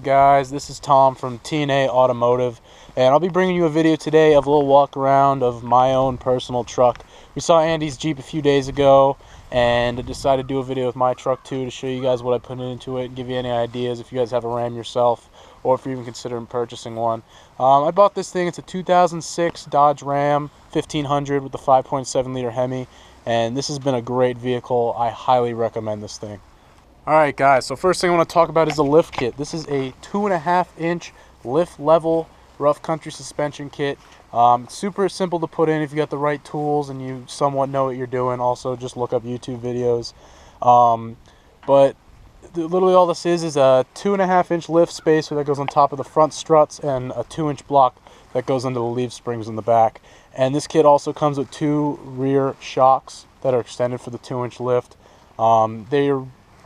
guys, this is Tom from TNA Automotive, and I'll be bringing you a video today of a little walk around of my own personal truck. We saw Andy's Jeep a few days ago, and I decided to do a video with my truck too to show you guys what I put into it and give you any ideas if you guys have a Ram yourself or if you're even considering purchasing one. I bought this thing. It's a 2006 Dodge Ram 1500 with the 5.7 liter HEMI, and this has been a great vehicle. I highly recommend this thing. Alright guys, so first thing I want to talk about is the lift kit. This is a 2.5 inch lift level rough country suspension kit. It's super simple to put in if you got the right tools and you somewhat know what you're doing. Also, just look up YouTube videos. But literally all this is a 2.5 inch lift spacer that goes on top of the front struts and a 2-inch block that goes into the leaf springs in the back. And this kit also comes with 2 rear shocks that are extended for the 2-inch lift.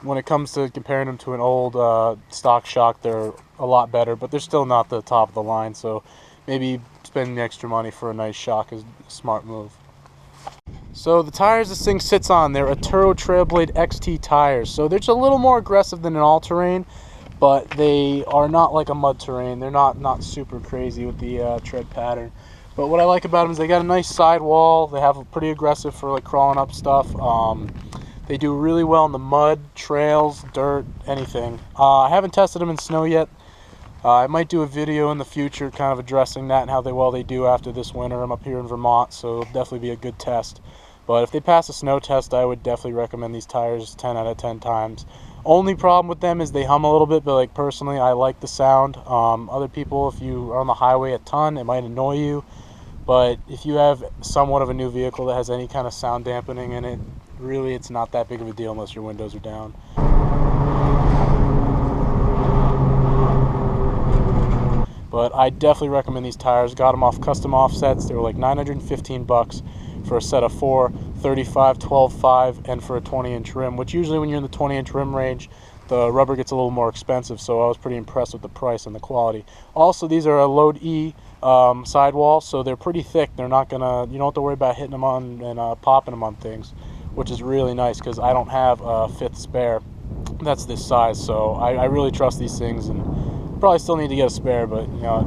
When it comes to comparing them to an old stock shock, they're a lot better, but they're still not the top of the line, so maybe spending the extra money for a nice shock is a smart move. So the tires this thing sits on, they're Atturo Trailblade XT tires, so they're just a little more aggressive than an all-terrain, but they are not like a mud terrain. They're not super crazy with the tread pattern. But what I like about them is they got a nice sidewall. They have a pretty aggressive for like crawling up stuff. They do really well in the mud, trails, dirt, anything. I haven't tested them in snow yet. I might do a video in the future kind of addressing that and how well they do after this winter. I'm up here in Vermont, so it'll definitely be a good test. But if they pass a snow test, I would definitely recommend these tires 10 out of 10 times. Only problem with them is they hum a little bit, but like personally, I like the sound. Other people, if you are on the highway a ton, it might annoy you. But if you have somewhat of a new vehicle that has any kind of sound dampening in it, really it's not that big of a deal unless your windows are down. But I definitely recommend these tires. Got them off custom offsets. They were like 915 bucks for a set of 4, 35, 12, 5, and for a 20-inch rim, which usually when you're in the 20-inch rim range, the rubber gets a little more expensive, so I was pretty impressed with the price and the quality. Also, these are a Load E sidewall, so they're pretty thick. They're not gonna, you don't have to worry about hitting them on and popping them on things, which is really nice because I don't have a 5th spare that's this size, so I really trust these things, and probably still need to get a spare, but you know,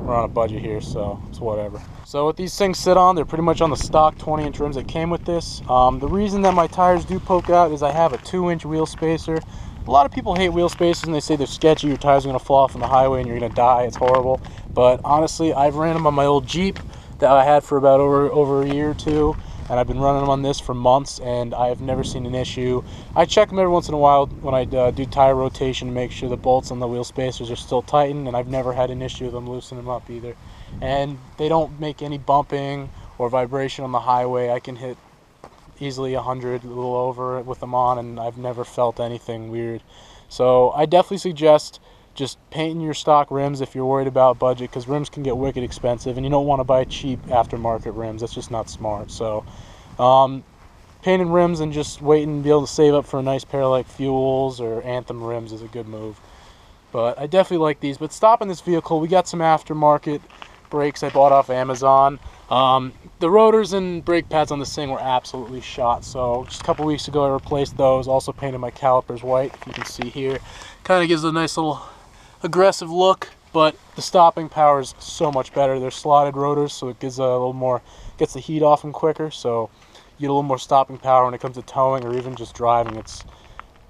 we're on a budget here, so it's whatever. So what these things sit on, they're pretty much on the stock 20-inch rims that came with this. The reason that my tires do poke out is I have a 2-inch wheel spacer. A lot of people hate wheel spacers and they say they're sketchy, your tires are going to fall off on the highway and you're going to die, it's horrible. But honestly, I've ran them on my old Jeep that I had for about over a year or two, and I've been running them on this for months and I've never seen an issue. I check them every once in a while when I do tire rotation to make sure the bolts on the wheel spacers are still tightened, and I've never had an issue with them loosening them up either. And they don't make any bumping or vibration on the highway. I can hit easily 100, a little over with them on, and I've never felt anything weird. So I definitely suggest just painting your stock rims if you're worried about budget, because rims can get wicked expensive and you don't want to buy cheap aftermarket rims. That's just not smart. So painting rims and just waiting to be able to save up for a nice pair like Fuels or Anthem rims is a good move. But I definitely like these. But stopping this vehicle, we got some aftermarket brakes I bought off Amazon. The rotors and brake pads on this thing were absolutely shot, so just a couple weeks ago I replaced those. Also painted my calipers white, if you can see here. Kind of gives a nice little aggressive look, but the stopping power is so much better. They're slotted rotors, so it gives a little more, gets the heat off them quicker, so you get a little more stopping power when it comes to towing or even just driving. It's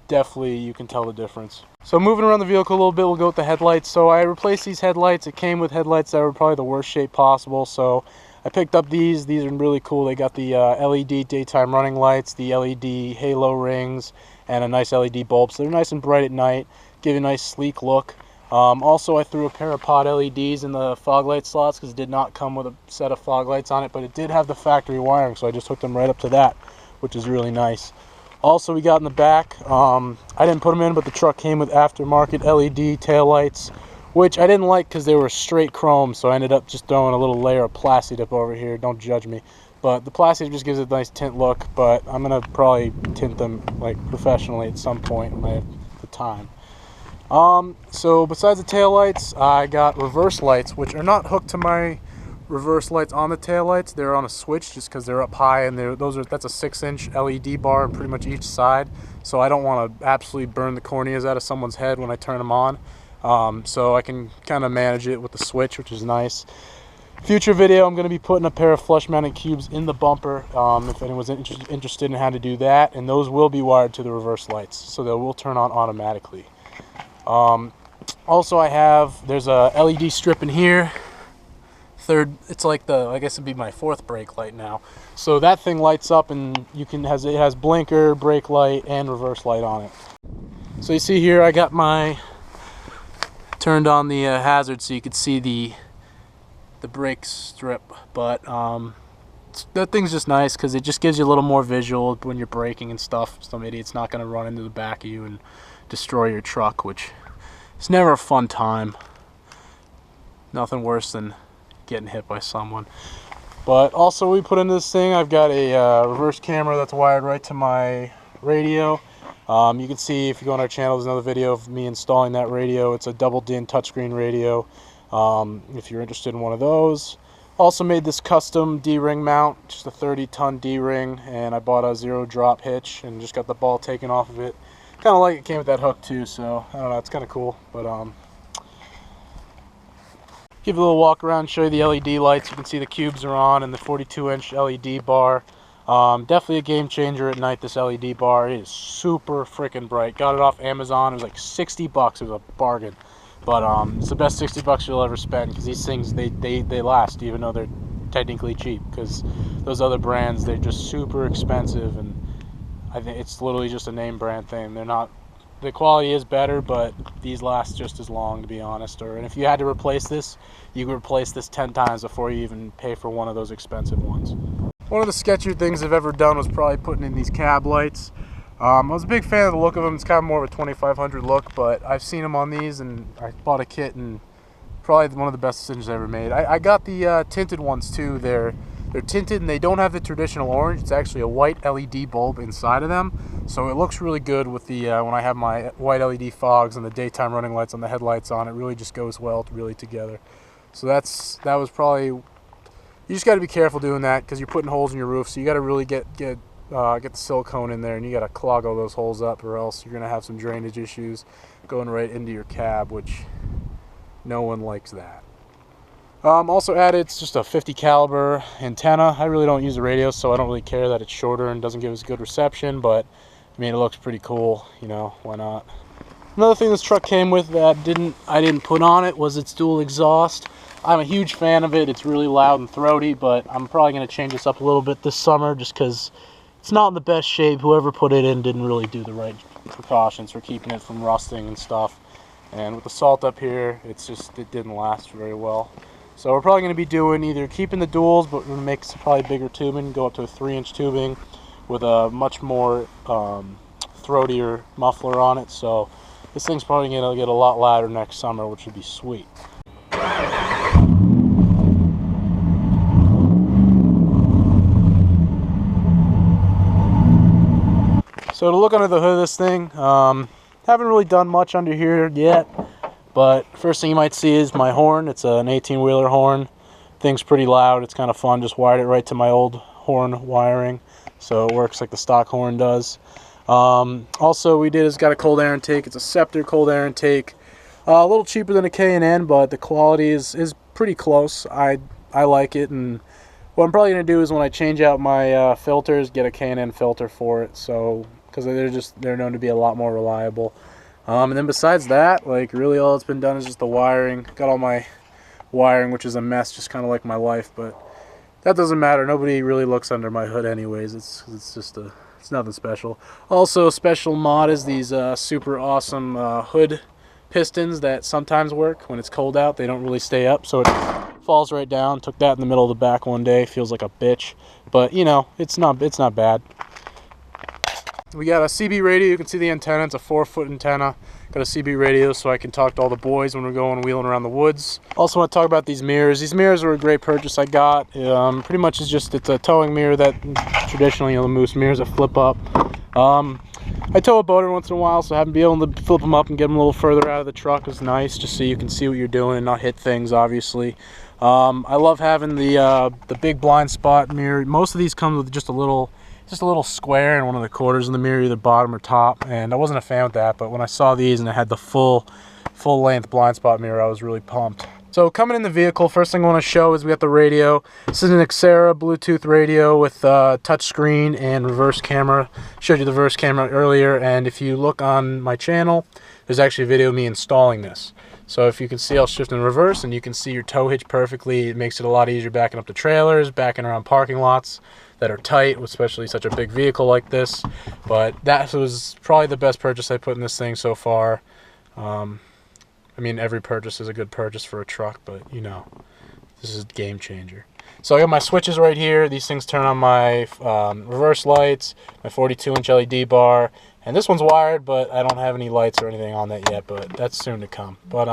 definitely, you can tell the difference. So moving around the vehicle a little bit, we'll go with the headlights. So I replaced these headlights. It came with headlights that were probably the worst shape possible, so I picked up these. These are really cool. They got the LED daytime running lights, the LED halo rings, and a nice LED bulb. So they're nice and bright at night, give you a nice sleek look. Also, I threw a pair of pod LEDs in the fog light slots because it did not come with a set of fog lights on it, but it did have the factory wiring, so I just hooked them right up to that, which is really nice. Also, we got in the back, I didn't put them in, but the truck came with aftermarket LED taillights, which I didn't like because they were straight chrome, so I ended up just throwing a little layer of plastic up over here. Don't judge me. But the plastic just gives it a nice tint look, but I'm going to probably tint them like professionally at some point when I have the time. So besides the taillights, I got reverse lights, which are not hooked to my reverse lights on the taillights. They're on a switch just because they're up high, and that's a 6-inch LED bar on pretty much each side, so I don't want to absolutely burn the corneas out of someone's head when I turn them on. so I can kind of manage it with the switch, which is nice. Future video, I'm going to be putting a pair of flush mounted cubes in the bumper, if anyone's interested in how to do that, and those will be wired to the reverse lights, so they will turn on automatically. Also, there's a LED strip in here. It's like I guess it'd be my fourth brake light now. So that thing lights up, and it has blinker, brake light, and reverse light on it. So you see here, I got turned on the hazard so you could see the brake strip, but that thing's just nice because it just gives you a little more visual when you're braking and stuff. Some idiot's not going to run into the back of you and destroy your truck, which is never a fun time. Nothing worse than getting hit by someone. But also, we put into this thing, I've got a reverse camera that's wired right to my radio. You can see, if you go on our channel, there's another video of me installing that radio. It's a double DIN touchscreen radio, if you're interested in one of those. Also made this custom D-ring mount, just a 30-ton D-ring, and I bought a zero drop hitch and just got the ball taken off of it. Kind of like it came with that hook too, so I don't know, it's kind of cool. But give a little walk around, show you the LED lights. You can see the cubes are on and the 42-inch LED bar. Definitely a game changer at night, this LED bar. It is super freaking bright. Got it off Amazon. It was like 60 bucks. It was a bargain. But it's the best 60 bucks you'll ever spend, because these things, they last, even though they're technically cheap, because those other brands, they're just super expensive, and I think it's literally just a name brand thing. They're not, the quality is better, but these last just as long, to be honest. And if you had to replace this, you could replace this 10 times before you even pay for one of those expensive ones. One of the sketchier things I've ever done was probably putting in these cab lights. I was a big fan of the look of them. It's kind of more of a 2500 look, but I've seen them on these, and I bought a kit, and probably one of the best decisions I ever made. I got the tinted ones too. They're tinted, and they don't have the traditional orange. It's actually a white LED bulb inside of them, so it looks really good with the when I have my white LED fogs and the daytime running lights on the headlights on. It really just goes well really together. So that was probably, you just got to be careful doing that, because you're putting holes in your roof, so you got to really get the silicone in there, and you got to clog all those holes up, or else you're going to have some drainage issues going right into your cab, which no one likes that. Also added, it's just a 50 caliber antenna. I really don't use the radio, so I don't really care that it's shorter and doesn't give us good reception, but I mean, it looks pretty cool, you know, why not? Another thing this truck came with that I didn't put on it was its dual exhaust. I'm a huge fan of it. It's really loud and throaty, but I'm probably going to change this up a little bit this summer, just because it's not in the best shape. Whoever put it in didn't really do the right precautions for keeping it from rusting and stuff. And with the salt up here, it didn't last very well. So we're probably going to be doing either keeping the duals, but we're going to make probably bigger tubing, go up to a 3-inch tubing with a much more throatier muffler on it. So this thing's probably going to get a lot louder next summer, which would be sweet. So to look under the hood of this thing, haven't really done much under here yet, but first thing you might see is my horn. It's an 18-wheeler horn. Thing's pretty loud. It's kind of fun. Just wired it right to my old horn wiring, so it works like the stock horn does. Also, it's got a cold air intake. It's a Scepter cold air intake. A little cheaper than a K&N, but the quality is pretty close. I like it, and what I'm probably going to do is when I change out my filters, get a K&N filter for it, so because they're known to be a lot more reliable. And then besides that, like, really all that's been done is just the wiring. Got all my wiring, which is a mess, just kind of like my life, but that doesn't matter. Nobody really looks under my hood anyways. It's nothing special. Also, special mod is these super awesome hood pistons that sometimes work when it's cold out. They don't really stay up, so it falls right down. Took that in the middle of the back one day. Feels like a bitch, but you know, it's not bad. We got a CB radio. You can see the antenna. It's a 4-foot antenna. Got a CB radio so I can talk to all the boys when we're going wheeling around the woods. Also want to talk about these mirrors. These mirrors were a great purchase I got. Pretty much it's a towing mirror that traditionally, you know, the moose mirrors that flip up. I tow a boat every once in a while, so having to be able to flip them up and get them a little further out of the truck is nice, just so you can see what you're doing and not hit things, obviously. I love having the big blind spot mirror. Most of these come with just a little square in one of the quarters in the mirror, either bottom or top, and I wasn't a fan of that, but when I saw these and it had the full full-length blind spot mirror. I was really pumped. So coming in the vehicle, first thing I want to show is we got the radio. This is an Xera Bluetooth radio with touch screen and reverse camera. Showed you the reverse camera earlier, and if you look on my channel, there's actually a video of me installing this. So if you can see, I'll shift in reverse, and you can see your tow hitch perfectly. It makes it a lot easier backing up to trailers, backing around parking lots that are tight, especially such a big vehicle like this. But that was probably the best purchase I put in this thing so far. I mean, every purchase is a good purchase for a truck, but you know, this is a game changer. So I got my switches right here. These things turn on my reverse lights, my 42-inch LED bar, and this one's wired, but I don't have any lights or anything on that yet, but that's soon to come. But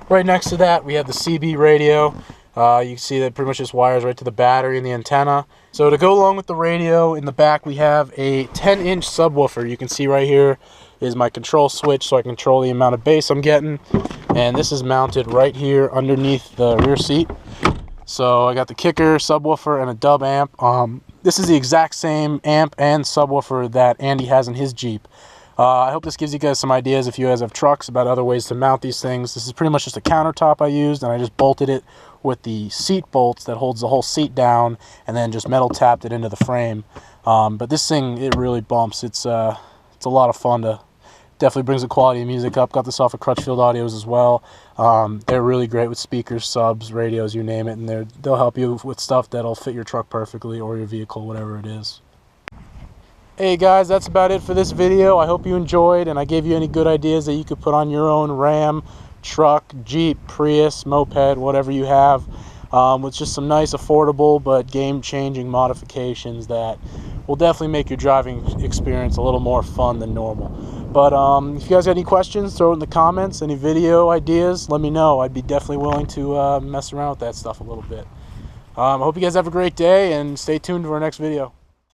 right next to that, we have the CB radio. You can see that pretty much just wires right to the battery and the antenna. So to go along with the radio, in the back we have a 10-inch subwoofer. You can see right here is my control switch, so I control the amount of bass I'm getting. And this is mounted right here underneath the rear seat. So I got the kicker, subwoofer, and a dub amp. This is the exact same amp and subwoofer that Andy has in his Jeep. I hope this gives you guys some ideas if you guys have trucks about other ways to mount these things. This is pretty much just a countertop I used, and I just bolted it with the seat bolts that holds the whole seat down, and then just metal tapped it into the frame. But this thing, it really bumps. It's a lot of fun to. Definitely brings the quality of music up. Got this off of Crutchfield Audios as well. They're really great with speakers, subs, radios, you name it, and they'll help you with stuff that'll fit your truck perfectly or your vehicle, whatever it is. Hey guys, that's about it for this video. I hope you enjoyed and I gave you any good ideas that you could put on your own Ram, truck, Jeep, Prius, moped, whatever you have, with just some nice, affordable, but game-changing modifications that will definitely make your driving experience a little more fun than normal. But if you guys got any questions, throw it in the comments. Any video ideas, let me know. I'd be definitely willing to mess around with that stuff a little bit. I hope you guys have a great day and stay tuned for our next video.